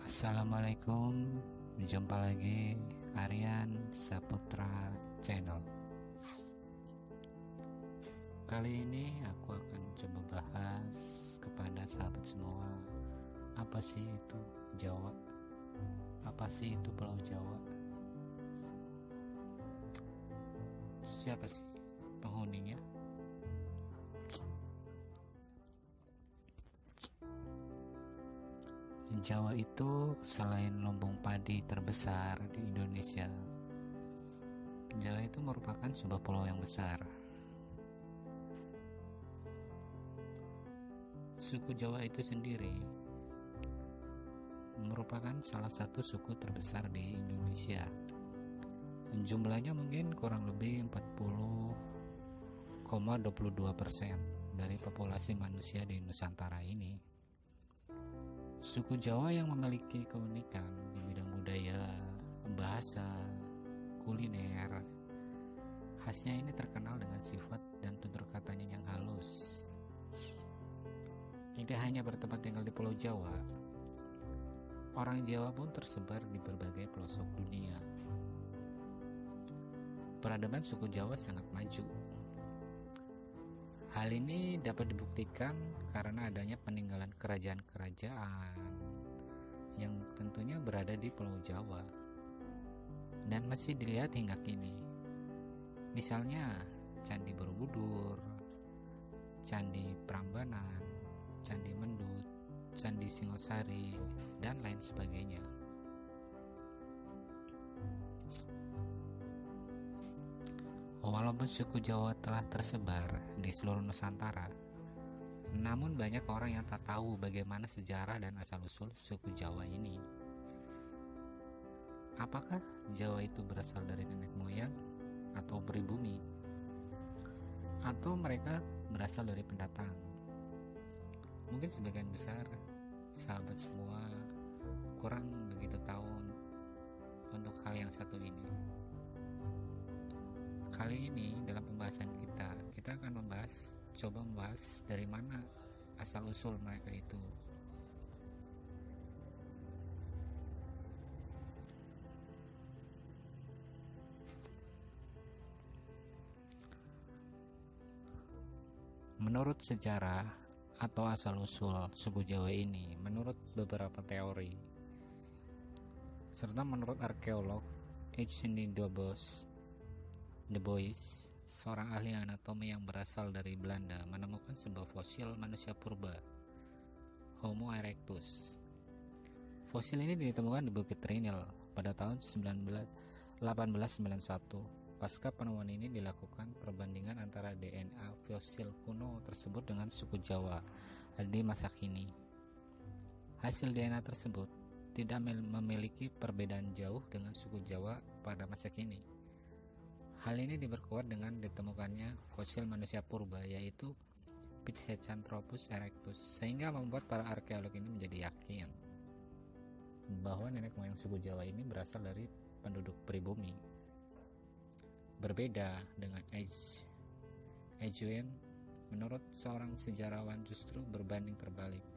Assalamualaikum, jumpa lagi Aryan Saputra Channel. Kali ini aku akan coba bahas kepada sahabat semua, apa sih itu Jawa? Apa sih itu Pulau Jawa? Siapa sih penghuninya? Jawa itu selain lumbung padi terbesar di Indonesia, Jawa itu merupakan sebuah pulau yang besar. Suku Jawa itu sendiri merupakan salah satu suku terbesar di Indonesia. Jumlahnya mungkin kurang lebih 40,22% dari populasi manusia di Nusantara ini. Suku Jawa yang memiliki keunikan di bidang budaya, bahasa, kuliner. Khasnya ini terkenal dengan sifat dan tutur katanya yang halus. Tidak hanya bertempat tinggal di Pulau Jawa, orang Jawa pun tersebar di berbagai pelosok dunia. Peradaban suku Jawa sangat maju. Hal ini dapat dibuktikan karena adanya peninggalan kerajaan-kerajaan yang tentunya berada di Pulau Jawa dan masih dilihat hingga kini. Misalnya Candi Borobudur, Candi Prambanan, Candi Mendut, Candi Singosari, dan lain sebagainya. Walaupun suku Jawa telah tersebar di seluruh Nusantara, namun banyak orang yang tak tahu bagaimana sejarah dan asal-usul suku Jawa ini. Apakah Jawa itu berasal dari nenek moyang atau pribumi? Atau mereka berasal dari pendatang? Mungkin sebagian besar sahabat semua kurang begitu tahu untuk hal yang satu ini. Kali ini dalam pembahasan kita akan coba membahas dari mana asal-usul mereka itu. Menurut sejarah atau asal-usul suku Jawa ini, menurut beberapa teori, serta menurut arkeolog Eugenie De Bois, seorang ahli anatomi yang berasal dari Belanda, menemukan sebuah fosil manusia purba, Homo erectus. Fosil ini ditemukan di Bukit Trinil pada tahun 1891. Pasca penemuan ini dilakukan perbandingan antara DNA fosil kuno tersebut dengan suku Jawa di masa kini. Hasil DNA tersebut tidak memiliki perbedaan jauh dengan suku Jawa pada masa kini. Hal ini diperkuat dengan ditemukannya fosil manusia purba, yaitu Pithecanthropus erectus, sehingga membuat para arkeolog ini menjadi yakin bahwa nenek moyang suku Jawa ini berasal dari penduduk pribumi. Berbeda dengan Eugene, menurut seorang sejarawan justru berbanding terbalik.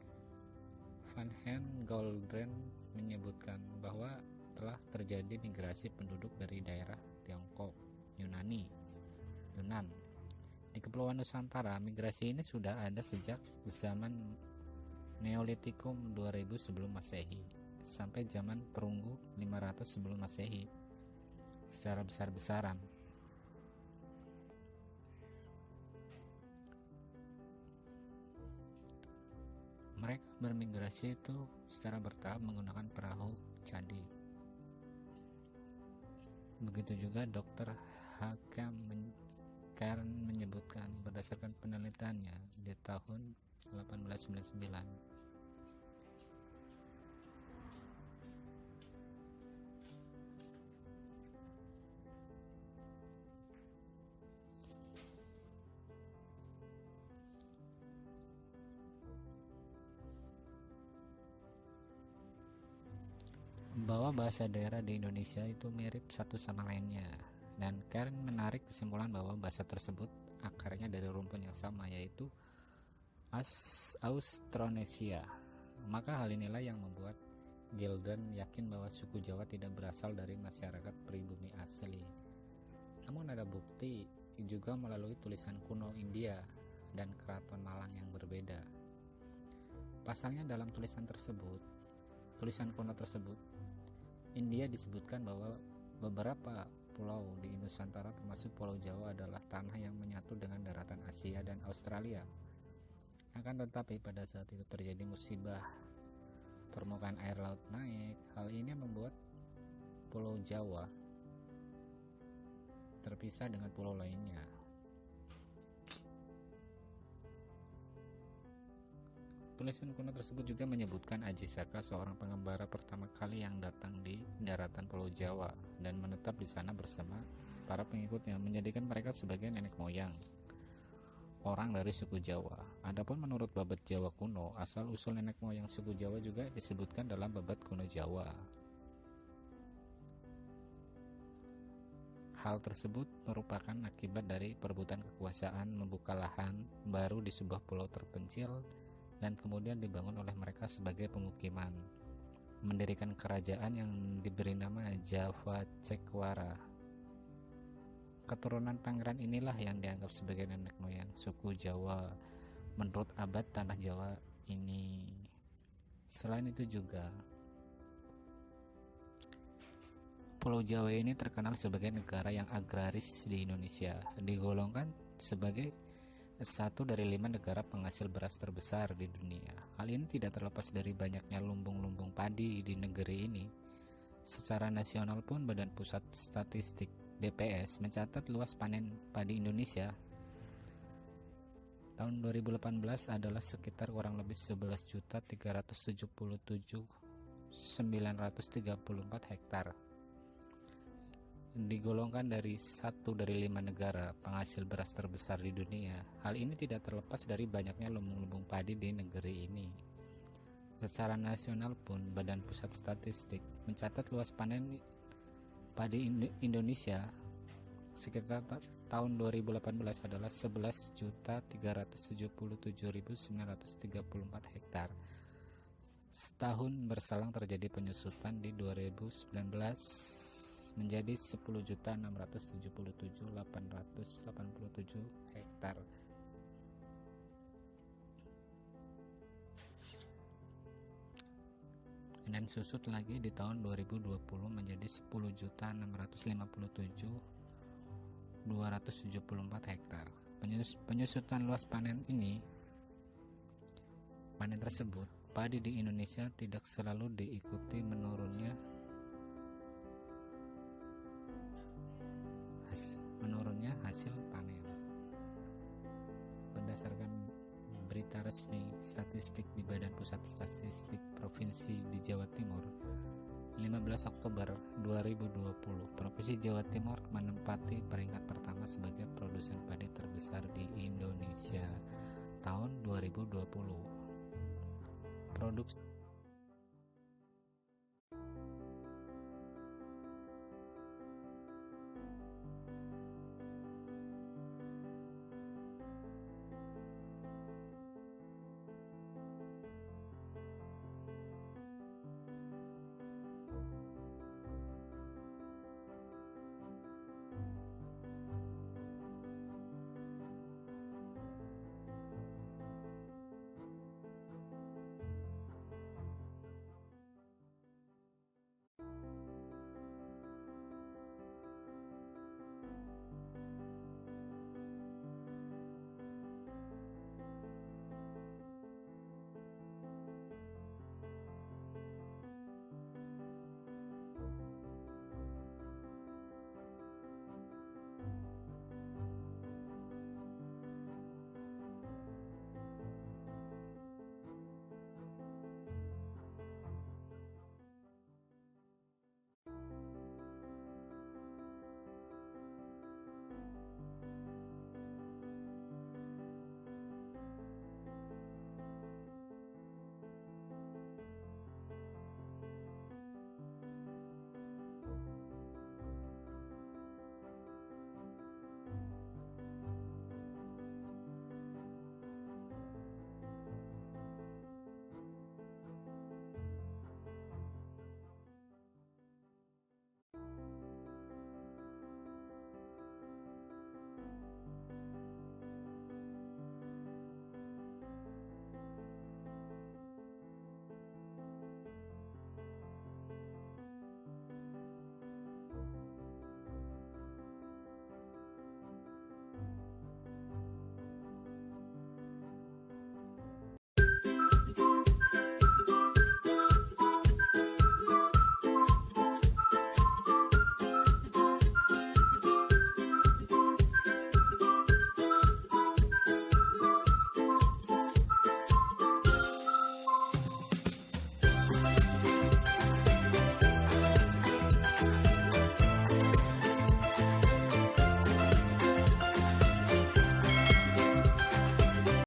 Van Hen Goldren menyebutkan bahwa telah terjadi migrasi penduduk dari daerah Tiongkok, Yunan di Kepulauan Nusantara. Migrasi ini sudah ada sejak zaman Neolitikum 2000 sebelum Masehi sampai zaman Perunggu 500 sebelum Masehi secara besar-besaran. Mereka bermigrasi itu secara bertahap menggunakan perahu candi. Begitu juga Dr. Karen menyebutkan berdasarkan penelitiannya di tahun 1899. Bahwa bahasa daerah di Indonesia itu mirip satu sama lainnya, dan Karen menarik kesimpulan bahwa bahasa tersebut akarnya dari rumpun yang sama, yaitu Austronesia. Maka hal inilah yang membuat Gildan yakin bahwa suku Jawa tidak berasal dari masyarakat pribumi asli. Namun ada bukti juga melalui tulisan kuno India dan keraton Malang yang berbeda. Pasalnya dalam tulisan kuno tersebut, India disebutkan bahwa beberapa pulau di Nusantara termasuk Pulau Jawa adalah tanah yang menyatu dengan daratan Asia dan Australia. Akan tetapi pada saat itu terjadi musibah, permukaan air laut naik. Hal ini membuat Pulau Jawa terpisah dengan pulau lainnya. Tulisan kuno tersebut juga menyebutkan Aji Saka, seorang pengembara pertama kali yang datang di daratan Pulau Jawa dan menetap di sana bersama para pengikutnya, menjadikan mereka sebagai nenek moyang orang dari suku Jawa. Adapun menurut Babad Jawa kuno, asal-usul nenek moyang suku Jawa juga disebutkan dalam Babad Kuno Jawa. Hal tersebut merupakan akibat dari perebutan kekuasaan membuka lahan baru di sebuah pulau terpencil dan kemudian dibangun oleh mereka sebagai pemukiman, mendirikan kerajaan yang diberi nama Java Cekwara. Keturunan pangeran inilah yang dianggap sebagai nenek moyang suku Jawa menurut abad tanah Jawa ini. Selain itu juga, Pulau Jawa ini terkenal sebagai negara yang agraris di Indonesia, digolongkan sebagai satu dari 5 negara penghasil beras terbesar di dunia. Hal ini tidak terlepas dari banyaknya lumbung-lumbung padi di negeri ini. Secara nasional pun Badan Pusat Statistik BPS mencatat luas panen padi Indonesia tahun 2018 adalah sekitar kurang lebih 11.377.934 hektar. Digolongkan dari 1 dari 5 negara penghasil beras terbesar di dunia. Hal ini tidak terlepas dari banyaknya lumbung-lumbung padi di negeri ini. Secara nasional pun Badan Pusat Statistik mencatat luas panen padi Indonesia sekitar tahun 2018 adalah 11.377.934 hektar. Setahun berselang terjadi penyusutan di 2019 menjadi 10.677.887 hektar. Dan susut lagi di tahun 2020 menjadi 10.657.274 hektar. Penyusutan luas panen tersebut, padi di Indonesia tidak selalu diikuti menurunnya hasil panen. Berdasarkan berita resmi statistik di Badan Pusat Statistik Provinsi di Jawa Timur, 15 Oktober 2020, Provinsi Jawa Timur menempati peringkat pertama sebagai produsen padi terbesar di Indonesia tahun 2020.